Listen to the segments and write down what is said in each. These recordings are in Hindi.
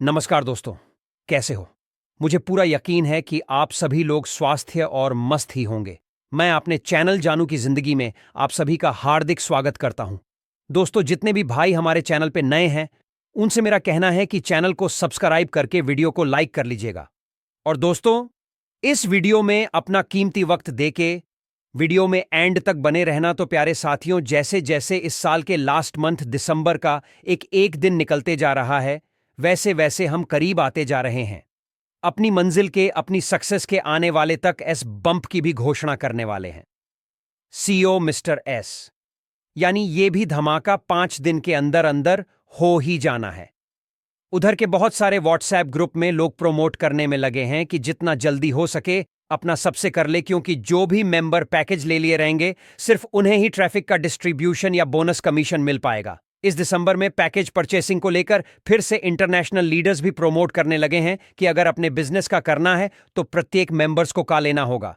नमस्कार दोस्तों, कैसे हो? मुझे पूरा यकीन है कि आप सभी लोग स्वास्थ्य और मस्त ही होंगे। मैं अपने चैनल जानू की जिंदगी में आप सभी का हार्दिक स्वागत करता हूं। दोस्तों, जितने भी भाई हमारे चैनल पे नए हैं, उनसे मेरा कहना है कि चैनल को सब्सक्राइब करके वीडियो को लाइक कर लीजिएगा। और दोस्तों, इस वीडियो में अपना कीमती वक्त देके वीडियो में एंड तक बने रहना। तो प्यारे साथियों, जैसे जैसे इस साल के लास्ट मंथ दिसंबर का एक दिन निकलते जा रहा है, वैसे वैसे हम करीब आते जा रहे हैं अपनी मंजिल के, अपनी सक्सेस के। आने वाले तक एस बम्प की भी घोषणा करने वाले हैं सीईओ मिस्टर एस। यानी ये भी धमाका 5 दिन के अंदर अंदर हो ही जाना है। उधर के बहुत सारे व्हाट्सएप ग्रुप में लोग प्रोमोट करने में लगे हैं कि जितना जल्दी हो सके अपना सबसे कर ले, क्योंकि जो भी मेंबर पैकेज ले लिए रहेंगे सिर्फ उन्हें ही ट्रैफिक का डिस्ट्रीब्यूशन या बोनस कमीशन मिल पाएगा। इस दिसंबर में पैकेज परचेसिंग को लेकर फिर से इंटरनेशनल लीडर्स भी प्रोमोट करने लगे हैं कि अगर अपने बिजनेस का करना है तो प्रत्येक मेंबर्स को का लेना होगा।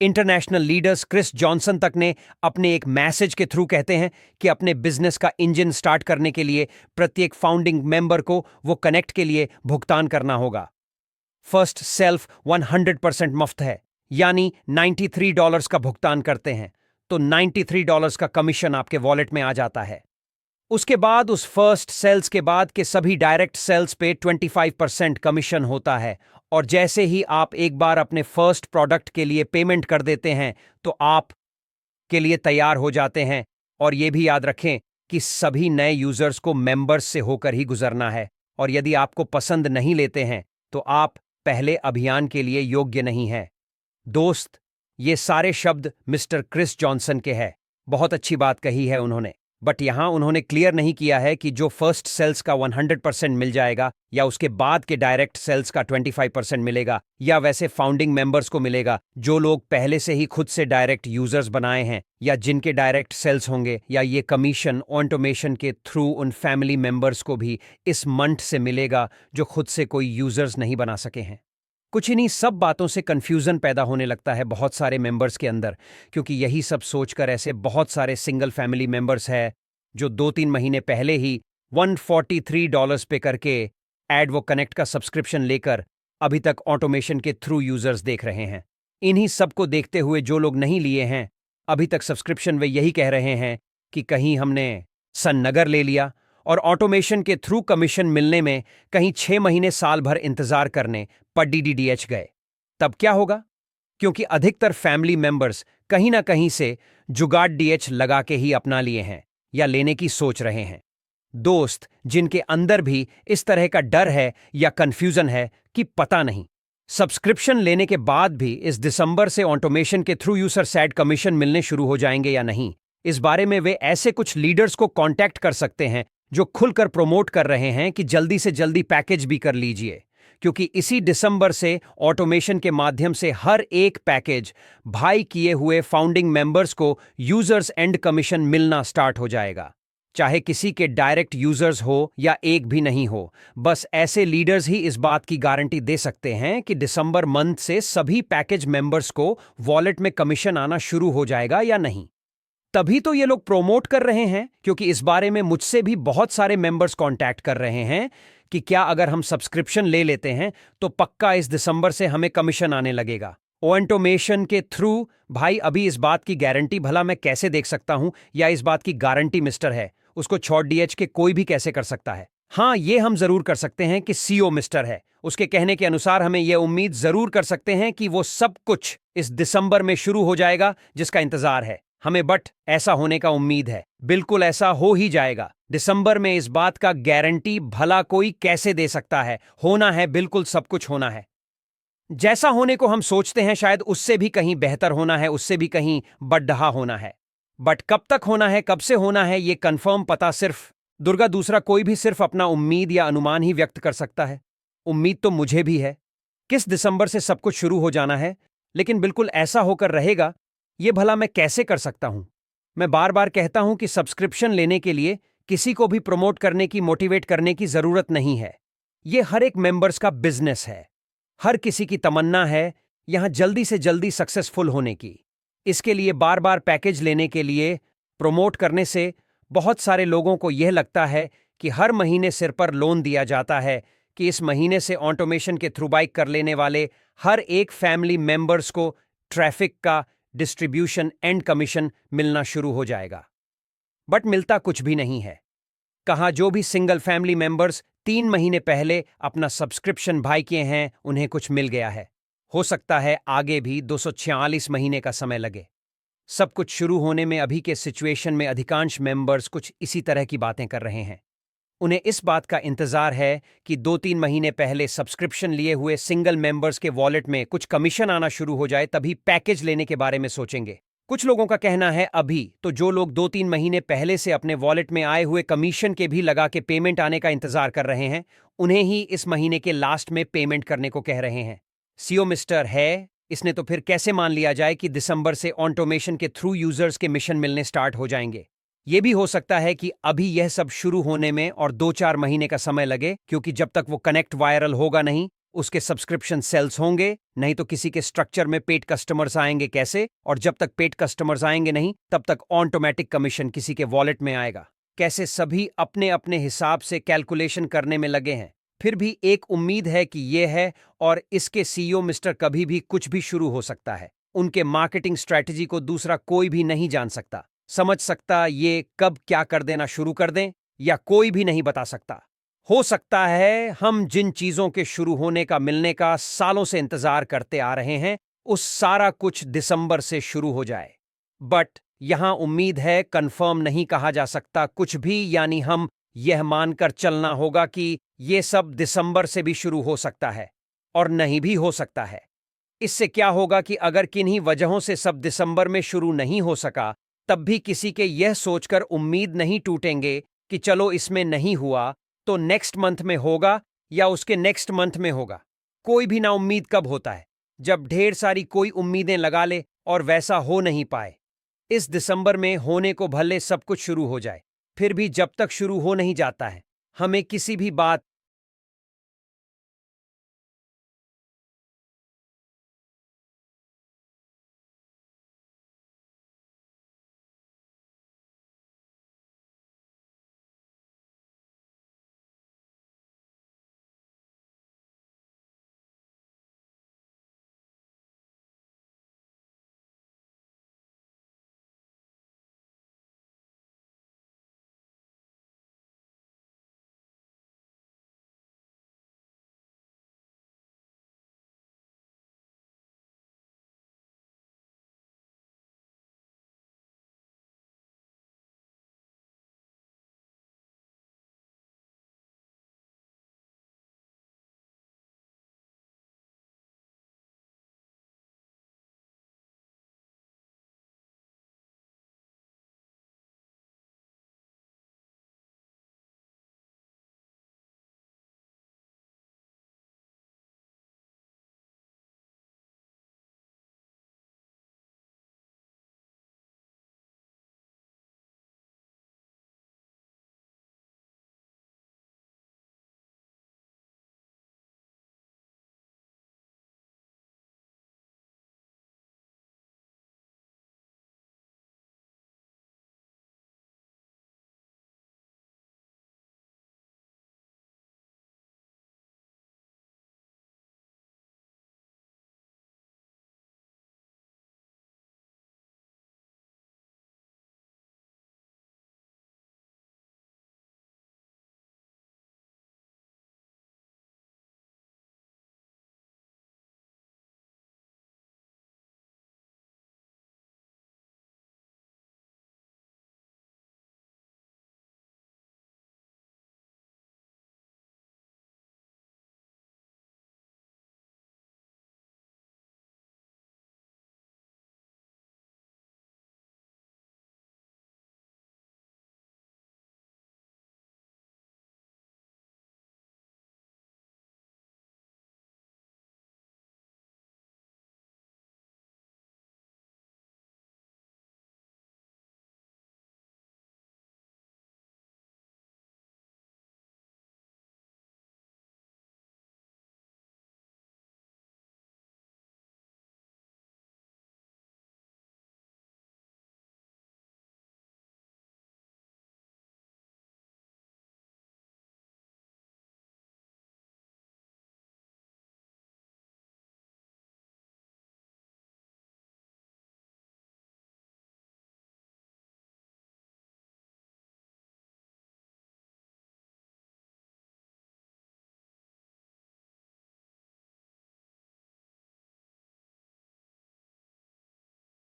इंटरनेशनल लीडर्स क्रिस जॉनसन तक ने अपने एक मैसेज के थ्रू कहते हैं कि अपने बिजनेस का इंजन स्टार्ट करने के लिए प्रत्येक फाउंडिंग मेंबर को वो कनेक्ट के लिए भुगतान करना होगा। फर्स्ट सेल्फ 100% मुफ्त है, यानी $93 का भुगतान करते हैं तो $93 का कमीशन आपके वॉलेट में आ जाता है। उसके बाद उस फर्स्ट सेल्स के बाद के सभी डायरेक्ट सेल्स पे 25% कमीशन होता है। और जैसे ही आप एक बार अपने फर्स्ट प्रोडक्ट के लिए पेमेंट कर देते हैं तो आप के लिए तैयार हो जाते हैं। और यह भी याद रखें कि सभी नए यूजर्स को मेंबर्स से होकर ही गुजरना है। और यदि आपको पसंद नहीं लेते हैं तो आप पहले अभियान के लिए योग्य नहीं हैं। दोस्त, ये सारे शब्द मिस्टर क्रिस जॉनसन के हैं। बहुत अच्छी बात कही है उन्होंने, बट यहां उन्होंने क्लियर नहीं किया है कि जो फर्स्ट सेल्स का 100% मिल जाएगा या उसके बाद के डायरेक्ट सेल्स का 25% मिलेगा या वैसे फाउंडिंग मेंबर्स को मिलेगा जो लोग पहले से ही खुद से डायरेक्ट यूजर्स बनाए हैं, या जिनके डायरेक्ट सेल्स होंगे, या ये कमीशन ऑटोमेशन के थ्रू उन फैमिली मेंबर्स को भी इस मंथ से मिलेगा जो खुद से कोई यूजर्स नहीं बना सके हैं। कुछ इन्हीं सब बातों से कंफ्यूजन पैदा होने लगता है बहुत सारे मेंबर्स के अंदर, क्योंकि यही सब सोचकर ऐसे बहुत सारे सिंगल फैमिली मेंबर्स हैं जो 2-3 महीने पहले ही $143 पे करके एड वो कनेक्ट का सब्सक्रिप्शन लेकर अभी तक ऑटोमेशन के थ्रू यूजर्स देख रहे हैं। इन्हीं सब को देखते हुए जो लोग नहीं लिए हैं अभी तक सब्सक्रिप्शन, वे यही कह रहे हैं कि कहीं हमने सन्नगर ले लिया और ऑटोमेशन के थ्रू कमीशन मिलने में कहीं 6 महीने साल भर इंतजार करने पर डीडीडीएच गए। तब क्या होगा? क्योंकि अधिकतर फैमिली मेंबर्स कहीं ना कहीं से जुगाड़ डीएच लगा के ही अपना लिए हैं या लेने की सोच रहे हैं। दोस्त, जिनके अंदर भी इस तरह का डर है या कंफ्यूजन है कि पता नहीं सब्सक्रिप्शन लेने के बाद भी इस दिसंबर से ऑटोमेशन के थ्रू यूजर सैड कमीशन मिलने शुरू हो जाएंगे या नहीं, इस बारे में वे ऐसे कुछ लीडर्स को कांटेक्ट कर सकते हैं जो खुलकर प्रोमोट कर रहे हैं कि जल्दी से जल्दी पैकेज भी कर लीजिए, क्योंकि इसी दिसंबर से ऑटोमेशन के माध्यम से हर एक पैकेज भाई किए हुए फाउंडिंग मेंबर्स को यूजर्स एंड कमीशन मिलना स्टार्ट हो जाएगा, चाहे किसी के डायरेक्ट यूजर्स हो या एक भी नहीं हो। बस ऐसे लीडर्स ही इस बात की गारंटी दे सकते हैं कि दिसंबर मंथ से सभी पैकेज मेंबर्स को वॉलेट में कमीशन आना शुरू हो जाएगा या नहीं। तभी तो ये लोग प्रोमोट कर रहे हैं, क्योंकि इस बारे में मुझसे भी बहुत सारे मेंबर्स कांटेक्ट कर रहे हैं कि क्या अगर हम सब्सक्रिप्शन ले लेते हैं तो पक्का इस दिसंबर से हमें कमीशन आने लगेगा ऑटोमेशन के थ्रू। भाई, अभी इस बात की गारंटी भला मैं कैसे देख सकता हूं, या इस बात की गारंटी मिस्टर है उसको छोड़ डीएच के कोई भी कैसे कर सकता है? हाँ, ये हम जरूर कर सकते हैं कि सीईओ मिस्टर है उसके कहने के अनुसार हमें यह उम्मीद जरूर कर सकते हैं कि वो सब कुछ इस दिसंबर में शुरू हो जाएगा जिसका इंतजार है हमें। बट ऐसा होने का उम्मीद है, बिल्कुल ऐसा हो ही जाएगा दिसंबर में। इस बात का गारंटी भला कोई कैसे दे सकता है? होना है, बिल्कुल सब कुछ होना है। जैसा होने को हम सोचते हैं शायद उससे भी कहीं बेहतर होना है, उससे भी कहीं बढ़ा होना है। बट कब तक होना है, कब से होना है, ये कंफर्म पता सिर्फ दुर्गा दूसरा कोई भी सिर्फ अपना उम्मीद या अनुमान ही व्यक्त कर सकता है। उम्मीद तो मुझे भी है किस दिसंबर से सब कुछ शुरू हो जाना है, लेकिन बिल्कुल ऐसा होकर रहेगा ये भला मैं कैसे कर सकता हूं? मैं बार बार कहता हूं कि सब्सक्रिप्शन लेने के लिए किसी को भी प्रमोट करने की, मोटिवेट करने की जरूरत नहीं है। ये हर एक मेंबर्स का बिजनेस है। हर किसी की तमन्ना है यहां जल्दी से जल्दी सक्सेसफुल होने की। इसके लिए बार बार पैकेज लेने के लिए प्रमोट करने से बहुत सारे लोगों को यह लगता है कि हर महीने सिर पर लोन दिया जाता है कि इस महीने से ऑटोमेशन के थ्रू बाइक कर लेने वाले हर एक फैमिली मेंबर्स को ट्रैफिक का डिस्ट्रीब्यूशन एंड कमीशन मिलना शुरू हो जाएगा। बट मिलता कुछ भी नहीं है। कहा जो भी सिंगल फैमिली मेंबर्स 3 महीने पहले अपना सब्सक्रिप्शन बाय किए हैं उन्हें कुछ मिल गया है। हो सकता है आगे भी 246 महीने का समय लगे। सब कुछ शुरू होने में अभी के सिचुएशन में अधिकांश मेंबर्स कुछ इसी तरह की बातें कर रहे हैं। उन्हें इस बात का इंतजार है कि 2-3 महीने पहले सब्सक्रिप्शन लिए हुए सिंगल मेंबर्स के वॉलेट में कुछ कमीशन आना शुरू हो जाए, तभी पैकेज लेने के बारे में सोचेंगे। कुछ लोगों का कहना है अभी तो जो लोग 2-3 महीने पहले से अपने वॉलेट में आए हुए कमीशन के भी लगा के पेमेंट आने का इंतजार कर रहे हैं, उन्हें ही इस महीने के लास्ट में पेमेंट करने को कह रहे हैं। सीओ मिस्टर है, इसने तो फिर कैसे मान लिया जाए कि दिसंबर से ऑटोमेशन के थ्रू यूजर्स के मिशन मिलने स्टार्ट हो जाएंगे। ये भी हो सकता है कि अभी यह सब शुरू होने में और 2-4 महीने का समय लगे, क्योंकि जब तक वो कनेक्ट वायरल होगा नहीं, उसके सब्सक्रिप्शन सेल्स होंगे नहीं, तो किसी के स्ट्रक्चर में पेड कस्टमर्स आएंगे कैसे, और जब तक पेड कस्टमर्स आएंगे नहीं तब तक ऑटोमेटिक कमीशन किसी के वॉलेट में आएगा कैसे। सभी अपने अपने हिसाब से कैलकुलेशन करने में लगे हैं। फिर भी एक उम्मीद है कि ये है, और इसके सीईओ मिस्टर कभी भी कुछ भी शुरू हो सकता है। उनके मार्केटिंग स्ट्रैटेजी को दूसरा कोई भी नहीं जान सकता, समझ सकता, ये कब क्या कर देना शुरू कर दें, या कोई भी नहीं बता सकता। हो सकता है हम जिन चीजों के शुरू होने का मिलने का सालों से इंतजार करते आ रहे हैं, उस सारा कुछ दिसंबर से शुरू हो जाए। बट यहां उम्मीद है, कंफर्म नहीं कहा जा सकता कुछ भी, यानी हम यह मानकर चलना होगा कि ये सब दिसंबर से भी शुरू हो सकता है और नहीं भी हो सकता है। इससे क्या होगा कि अगर किन्हीं वजहों से सब दिसंबर में शुरू नहीं हो सका, तब भी किसी के यह सोचकर उम्मीद नहीं टूटेंगे कि चलो इसमें नहीं हुआ तो नेक्स्ट मंथ में होगा या उसके नेक्स्ट मंथ में होगा। कोई भी ना उम्मीद कब होता है, जब ढेर सारी कोई उम्मीदें लगा ले और वैसा हो नहीं पाए। इस दिसंबर में होने को भले सब कुछ शुरू हो जाए, फिर भी जब तक शुरू हो नहीं जाता है, हमें किसी भी बात